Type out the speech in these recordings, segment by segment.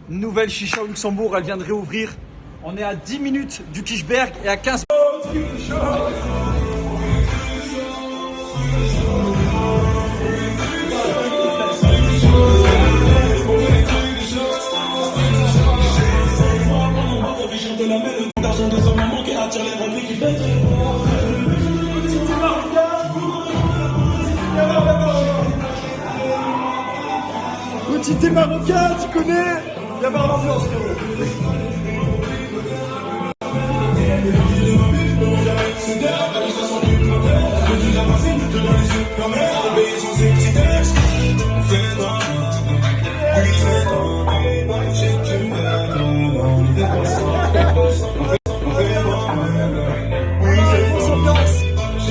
Nouvelle chicha au Luxembourg, elle vient de réouvrir. On est à 10 minutes du Kirchberg et à 15 Si t'es marocain, tu connais, il y a pas l'ambiance,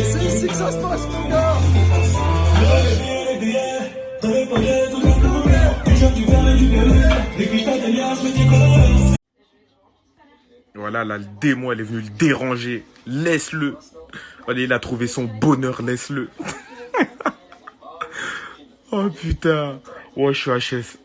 c'est ici que ça se passe, mon gars. Voilà, là, le démon, elle est venue le déranger. Laisse-le. Allez, il a trouvé son bonheur, laisse-le. Oh putain. Ouais, je suis HS.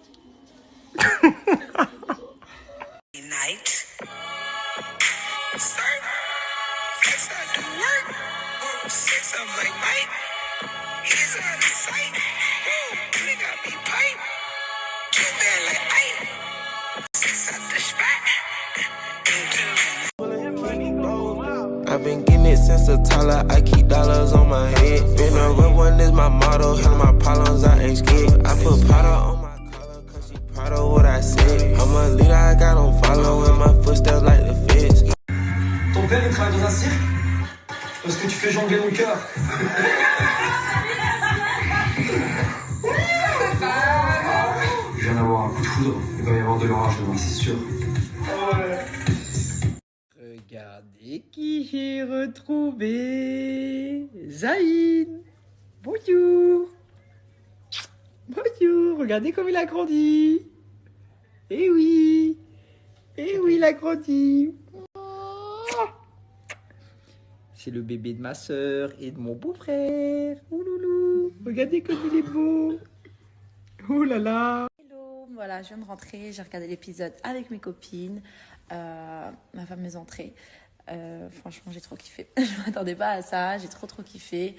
I've been getting it since a toddler. I keep dollars on my head. Been a real one is my motto. Handle my problems, I ain't scared. I put powder on my collar, cause she proud of what I said. I'm a leader, I got on following my footsteps like the feds. Ton père, il travaille dans un cirque parce que tu fais jongler mon cœur. Je viens d'avoir un coup de foudre. Il va y avoir de l'orage demain, c'est sûr. Regardez qui j'ai retrouvé. Zaïn. Bonjour. Bonjour. Regardez comme il a grandi. Eh oui. Eh oui, il a grandi. C'est le bébé de ma sœur et de mon beau-frère. Oh loulou. Regardez comme il est beau. Oh là là. Hello, voilà, je viens de rentrer, j'ai regardé l'épisode avec mes copines, ma fameuse entrée. Franchement, j'ai trop kiffé. Je ne m'attendais pas à ça, j'ai trop kiffé.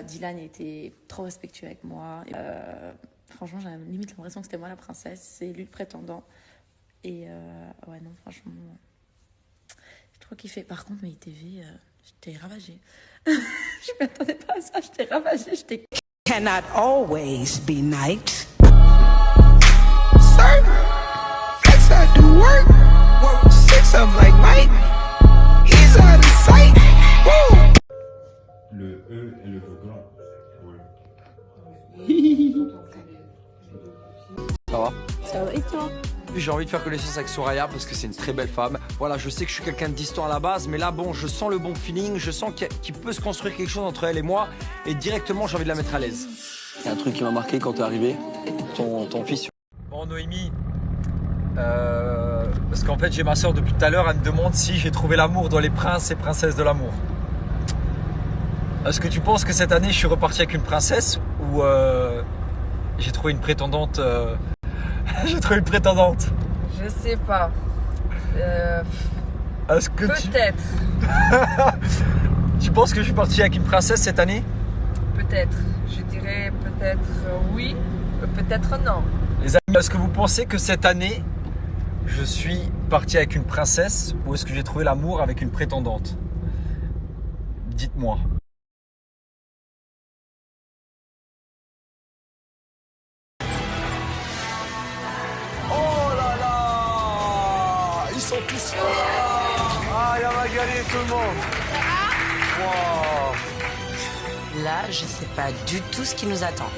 Dylan était trop respectueux avec moi. Franchement, j'ai limite l'impression que c'était moi la princesse, c'est lui le prétendant. Et ouais, non, franchement, j'ai trop kiffé. Par contre, mes ITV, j'étais ravagée. Je ne m'attendais pas à ça, j'étais ravagée, j'étais... Cannot always be night. Sir, flex I do work. Work 6 up like Mike. He's out of sight. Woo. Le E et le grand. Ça va? Ça va et toi? J'ai envie de faire connaissance avec Soraya parce que c'est une très belle femme. Voilà, je sais que je suis quelqu'un de distant à la base, mais là, bon, je sens le bon feeling, je sens qu'il peut se construire quelque chose entre elle et moi, et directement, j'ai envie de la mettre à l'aise. Il y a un truc qui m'a marqué quand t'es arrivé, ton fils. Bon, Noémie, parce qu'en fait, j'ai ma soeur depuis tout à l'heure, elle me demande si j'ai trouvé l'amour dans les princes et princesses de l'amour. Est-ce que tu penses que cette année, je suis reparti avec une princesse ou j'ai trouvé une prétendante J'ai trouvé une prétendante. Je sais pas. Est-ce que peut-être. Tu penses que je suis parti avec une princesse cette année? Peut-être. Je dirais peut-être oui, peut-être non. Les amis, est-ce que vous pensez que cette année, je suis parti avec une princesse ou est-ce que j'ai trouvé l'amour avec une prétendante? Dites-moi. Ils sont tous là. Ah, il va gagner tout le monde. Wow. Là, je sais pas du tout ce qui nous attend.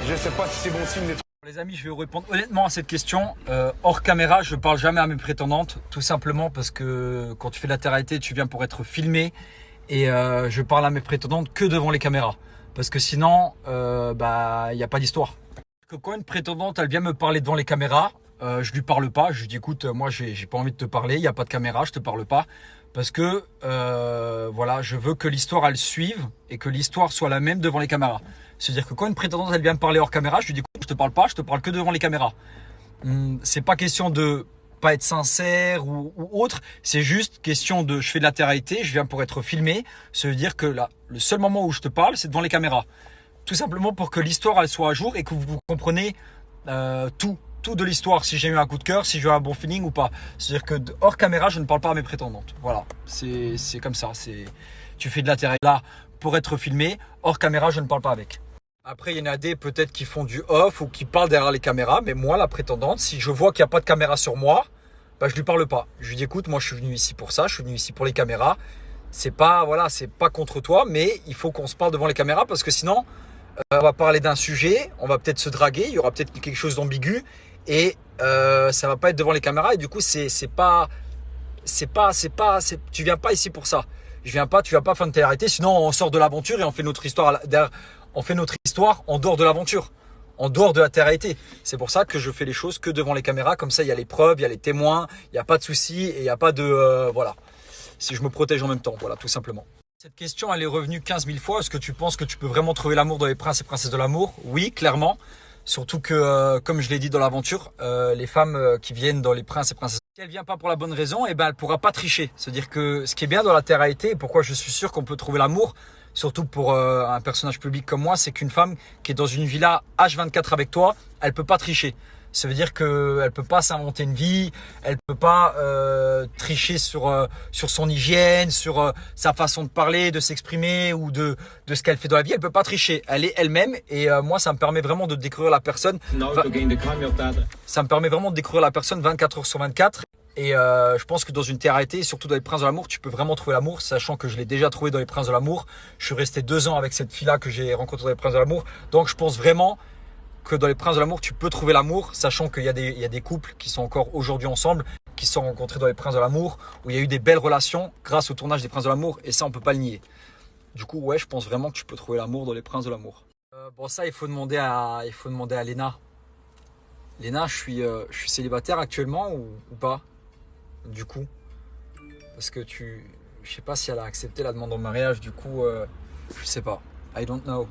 Je sais pas si c'est bon signe. Les amis, je vais vous répondre honnêtement à cette question. Hors caméra, je parle jamais à mes prétendantes, tout simplement parce que quand tu fais de la télé-réalité, tu viens pour être filmé et je parle à mes prétendantes que devant les caméras. Parce que sinon, il n'y a pas d'histoire. Quand une prétendante, elle vient me parler devant les caméras, je lui parle pas. Je lui dis écoute, moi j'ai pas envie de te parler, il n'y a pas de caméra, je te parle pas. Parce que voilà, je veux que l'histoire elle suive et que l'histoire soit la même devant les caméras. C'est-à-dire que quand une prétendante elle vient me parler hors caméra, je lui dis écoute, je te parle pas, je te parle que devant les caméras. c'est pas question de pas être sincère ou autre, c'est juste question de je fais de la télé-réalité, je viens pour être filmé, ça veut dire que là, le seul moment où je te parle, c'est devant les caméras. Tout simplement pour que l'histoire elle soit à jour et que vous comprenez tout de l'histoire, si j'ai eu un coup de cœur, si j'ai eu un bon feeling ou pas. C'est-à-dire que hors caméra, je ne parle pas à mes prétendantes. Voilà, c'est comme ça. Tu fais de la télé là pour être filmé, hors caméra, je ne parle pas avec. Après, il y en a des peut-être qui font du off ou qui parlent derrière les caméras, mais moi, la prétendante, si je vois qu'il n'y a pas de caméra sur moi, bah, je lui parle pas. Je lui dis écoute, moi je suis venu ici pour ça, je suis venu ici pour les caméras. C'est pas contre toi, mais il faut qu'on se parle devant les caméras parce que sinon, on va parler d'un sujet, on va peut-être se draguer, il y aura peut-être quelque chose d'ambigu et ça va pas être devant les caméras et du coup tu viens pas ici pour ça. Tu viens pas faire une télé-réalité, sinon on sort de l'aventure et on fait notre histoire en dehors de l'aventure, en dehors de la télé-réalité. C'est pour ça que je fais les choses que devant les caméras, comme ça il y a les preuves, il y a les témoins, il n'y a pas de soucis et il n'y a pas de voilà. Si je me protège en même temps, voilà, tout simplement. Cette question, elle est revenue 15 000 fois. Est-ce que tu penses que tu peux vraiment trouver l'amour dans les princes et princesses de l'amour? Oui, clairement. Surtout que, comme je l'ai dit dans l'aventure, les femmes qui viennent dans les princes et princesses, si elle ne vient pas pour la bonne raison, eh ben, elle ne pourra pas tricher. C'est-à-dire que ce qui est bien dans la télé-réalité, et pourquoi je suis sûr qu'on peut trouver l'amour, surtout pour un personnage public comme moi, c'est qu'une femme qui est dans une villa H24 avec toi, elle ne peut pas tricher. Ça veut dire qu'elle ne peut pas s'inventer une vie, elle ne peut pas tricher sur son hygiène, sur sa façon de parler, de s'exprimer ou de ce qu'elle fait dans la vie. Elle ne peut pas tricher, elle est elle-même et moi ça me permet vraiment de découvrir la personne. Ça me permet vraiment de découvrir la personne 24 heures sur 24 et je pense que dans une télé-réalité, surtout dans les Princes de l'amour, tu peux vraiment trouver l'amour, sachant que je l'ai déjà trouvé dans les Princes de l'amour. Je suis resté 2 ans avec cette fille-là que j'ai rencontrée dans les Princes de l'amour, donc je pense vraiment que dans les Princes de l'amour, tu peux trouver l'amour, sachant qu'il y a des couples qui sont encore aujourd'hui ensemble, qui se sont rencontrés dans les Princes de l'amour, où il y a eu des belles relations grâce au tournage des Princes de l'amour, et ça, on peut pas le nier. Du coup, ouais, je pense vraiment que tu peux trouver l'amour dans les Princes de l'amour. Bon, ça, il faut demander à Léna. Léna, je suis célibataire actuellement ou pas? Du coup, parce que je sais pas si elle a accepté la demande en mariage, du coup, je sais pas. I don't know.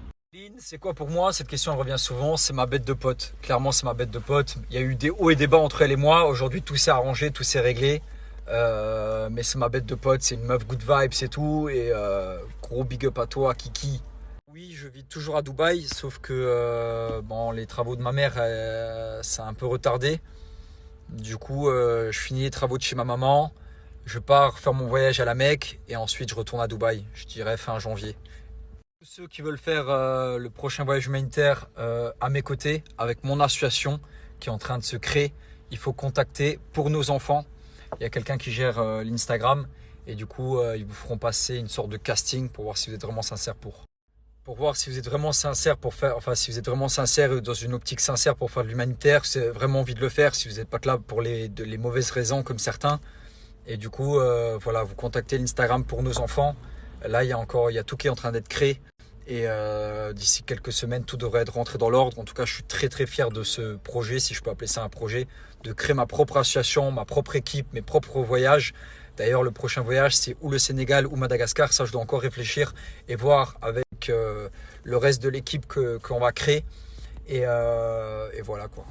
C'est quoi pour moi? Cette question elle revient souvent, c'est ma bête de pote. Clairement c'est ma bête de pote. Il y a eu des hauts et des bas entre elle et moi. Aujourd'hui tout s'est arrangé, tout s'est réglé. Mais c'est ma bête de pote, c'est une meuf good vibe, c'est tout. Et gros big up à toi Kiki. Oui, je vis toujours à Dubaï, sauf que les travaux de ma mère, ça a un peu retardé. Du coup je finis les travaux de chez ma maman. Je pars faire mon voyage à la Mecque et ensuite je retourne à Dubaï. Je dirais fin janvier. Tous ceux qui veulent faire le prochain voyage humanitaire à mes côtés, avec mon association qui est en train de se créer, il faut contacter Pour Nos Enfants. Il y a quelqu'un qui gère l'Instagram et du coup, ils vous feront passer une sorte de casting pour voir si vous êtes vraiment sincère pour voir si vous êtes vraiment sincère si vous êtes vraiment sincère dans une optique sincère pour faire de l'humanitaire, si vous avez vraiment envie de le faire, si vous n'êtes pas que là pour les mauvaises raisons comme certains. Et du coup, voilà, vous contactez l'Instagram Pour Nos Enfants. Là, il y a tout qui est en train d'être créé et d'ici quelques semaines, tout devrait être rentré dans l'ordre. En tout cas, je suis très très fier de ce projet, si je peux appeler ça un projet, de créer ma propre association, ma propre équipe, mes propres voyages. D'ailleurs, le prochain voyage, c'est ou le Sénégal ou Madagascar. Ça, je dois encore réfléchir et voir avec le reste de l'équipe qu'on va créer. Et voilà quoi.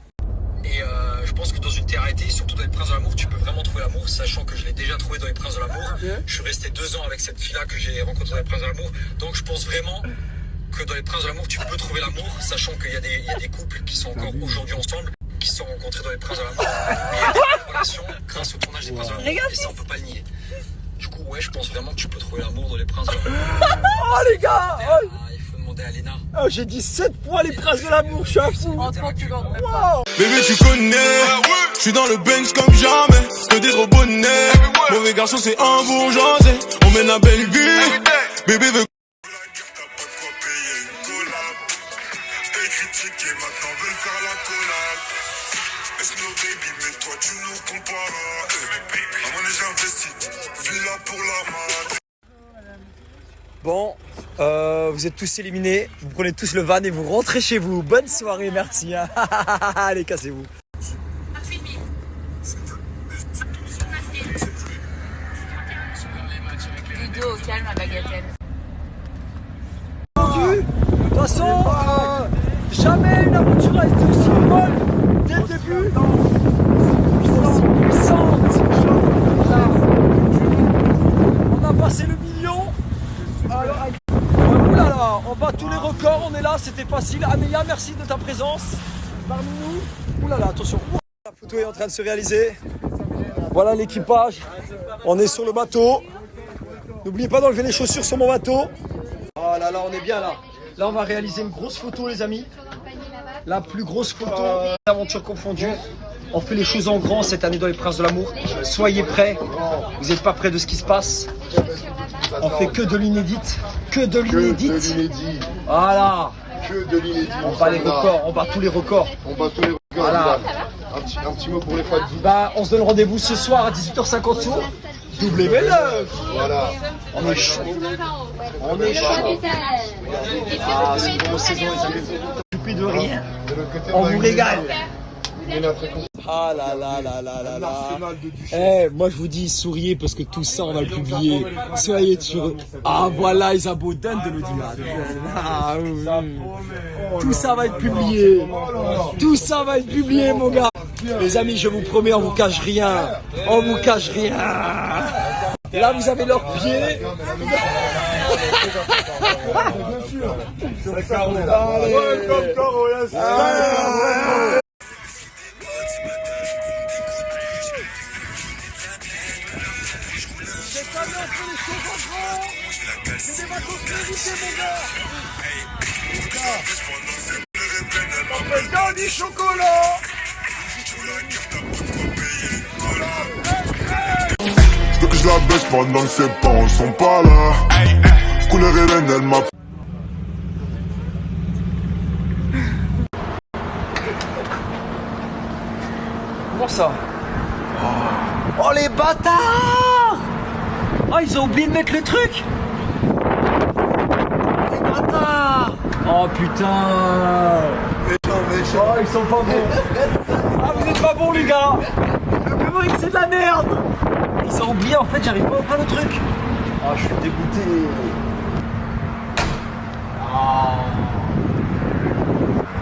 Et je pense que dans une télé-réalité, surtout dans les Princes de l'amour, tu peux vraiment trouver l'amour, sachant que je l'ai déjà trouvé dans les Princes de l'amour. Je suis resté 2 ans avec cette fille-là que j'ai rencontrée dans les Princes de l'amour. Donc je pense vraiment que dans les Princes de l'amour, tu peux trouver l'amour, sachant qu'il y a des couples qui sont encore aujourd'hui ensemble, qui se sont rencontrés dans les Princes de l'amour. Et il y a des relations grâce au tournage des Princes de l'amour. Et ça, on peut pas le nier. Du coup, ouais, je pense vraiment que tu peux trouver l'amour dans les Princes de l'amour. Oh les gars, il faut demander à Léna. oh, j'ai dit 7 fois les Princes de l'amour, je suis à fou. En 30 secondes. Wow. Bébé tu connais, je suis dans le Benz comme jamais. Que des trop bonnets, mauvais garçon c'est un bourgeoisie. On mène la belle vie, bébé veut. Bon, vous êtes tous éliminés, vous prenez tous le van et vous rentrez chez vous. Bonne soirée, merci. Hein. Allez, cassez-vous. Ludo, au calme à Bagatelle. De toute façon, jamais une aventure a été aussi folle dès le début. c'était facile. Amélia, merci de ta présence parmi nous. Ouh là là, attention. La photo est en train de se réaliser. Voilà l'équipage. On est sur le bateau. N'oubliez pas d'enlever les chaussures sur mon bateau. Oh là là, on est bien là. Là, on va réaliser une grosse photo, les amis. La plus grosse photo, aventure confondue. On fait les choses en grand cette année dans les Princes de l'amour. Soyez prêts. Vous n'êtes pas prêts de ce qui se passe. On fait que de l'inédite. Que de l'inédite. Voilà. Que de l'inédit. On bat les records. On bat tous les records. On bat tous les records. Voilà. Un petit mot pour les fans. Bah, on se donne rendez-vous ce soir à 18h50 sur W9. Voilà. On est chaud. On est chaud. Ah, c'est une grosse saison, les amis. Occupé de rien. On vous régale. Ah là là là là là là. Eh, moi je vous dis, souriez parce que tout ça on va le publier. Soyez sur. Ah voilà, Isabeau, donne de l'audimat. Ah, oui. Tout ça va être publié. Tout ça va être publié, mon gars. Les amis, je vous promets, on vous cache rien. On vous cache rien. Là, vous avez leurs pieds. Du chocolat. Je veux que je la baisse pendant que ses parents sont pas là. Couleur Hélène, elle m'a. Comment ça? Oh les bâtards! Oh, ils ont oublié de mettre le truc! Les bâtards! Oh putain! Oh, ils sont pas bons! Ah, vous êtes pas bons, les gars! Le public, c'est de la merde! Ils ont oublié, en fait, j'arrive pas à ouvrir le truc! Ah, je suis dégoûté! Ah!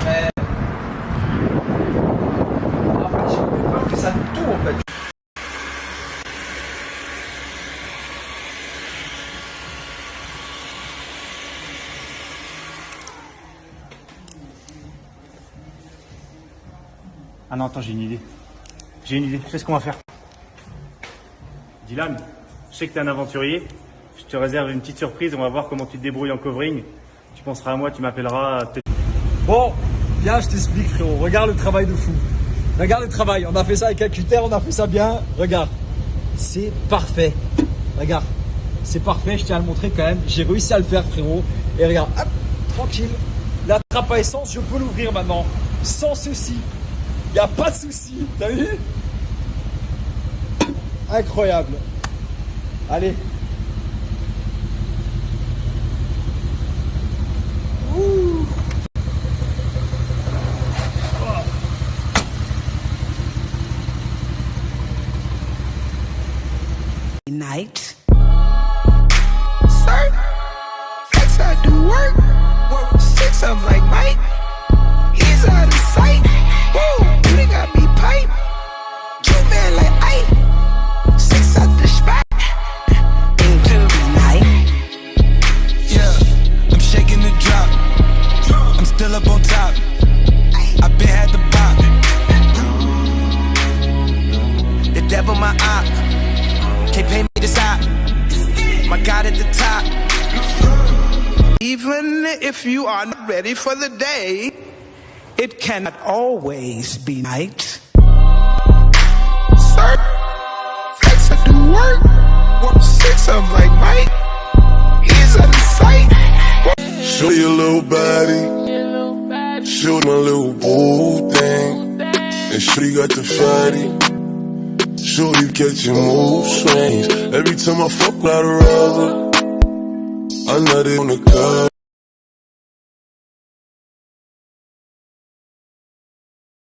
Ouais! Ah, j'ai peur que ça tourne, en fait! Ah non, attends, j'ai une idée. J'ai une idée, je sais ce qu'on va faire. Dylan, je sais que t'es un aventurier. Je te réserve une petite surprise, on va voir comment tu te débrouilles en covering. Tu penseras à moi, tu m'appelleras. Bon, viens, je t'explique, frérot. Regarde le travail de fou. Regarde le travail. On a fait ça avec un cutter, on a fait ça bien. Regarde. C'est parfait. Regarde. C'est parfait, je tiens à le montrer quand même. J'ai réussi à le faire, frérot. Et regarde, hop, tranquille. La trappe à essence, je peux l'ouvrir maintenant. Sans souci. Il n'y a pas de souci. T'as vu? Incroyable. Allez. Ouh. Night. Sir, flex I do work. Work 6 I'm like Mike. He's out of sight. Whoa, you got me pipe. You man like Ike. 6 out the spot. Night. Yeah, I'm shaking the drop. I'm still up on top. I been had the bop. The devil my op. Can't pay me to stop. My God at the top. Even if you are not ready for the day, it cannot always be night. Sir, flex I do work. Work 6 I'm like Mike. He's out of sight. Show your little body. Show my little boo thing. And she got the fatty. Shorty catching mood swings. Every time I fuck with a rubber, I nut it on the curb.